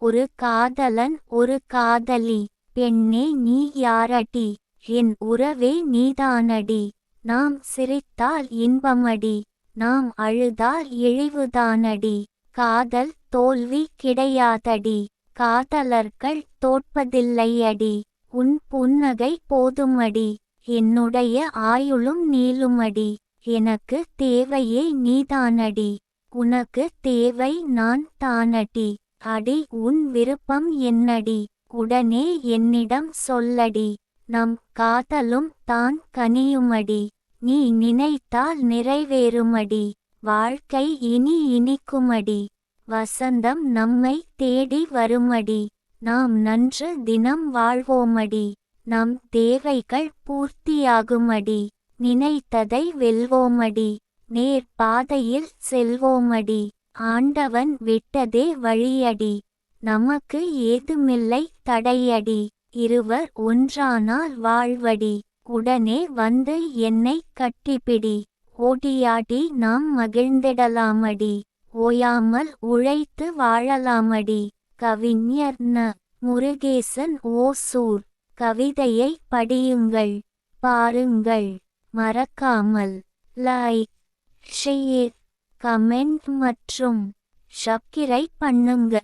ஒரு காதலன் ஒரு காதலி. பெண்ணே நீ யாரடி? என் உறவே நீதானடி. நாம் சிரித்தால் இன்பமடி, நாம் அழுதால் இழிவுதானடி. காதல் தோல்வி கிடையாதடி, காதலர்கள் தோற்பதில்லையடி. உன் புன்னகை போதுமடி, என்னுடைய ஆயுளும் நீளுமடி. எனக்கு தேவையே நீதானடி, உனக்கு தேவை நான் தானடி. அடி உன் விருப்பம் என்னடி, உடனே என்னிடம் சொல்லடி. நம் காதலும் தான் கனியுமடி, நீ நினைத்தால் நிறைவேறுமடி. வாழ்க்கை இனி இனிக்குமடி, வசந்தம் நம்மை தேடி வருமடி. நாம் நன்று தினம் வாழ்வோமடி, நம் தேவைகள் பூர்த்தியாகுமடி. நினைத்ததை வெல்வோமடி, நேர் பாதையில் செல்வோமடி. ஆண்டவன் விட்டதே வழியடி, நமக்கு ஏதுமில்லை தடையடி. இருவர் ஒன்றானால் வாழ்வடி, உடனே வந்து என்னை கட்டிப்பிடி. ஓடியாடி நாம் மகிழ்ந்திடலாமடி, ஓயாமல் உழைத்து வாழலாமடி. கவிஞர் ந. முருகேசன் ஓசூர். கவிதையை படியுங்கள், பாருங்கள். மறக்காமல் லைக், ஷேர், கமெண்ட் மற்றும் சப்ஸ்கிரைப் பண்ணுங்க.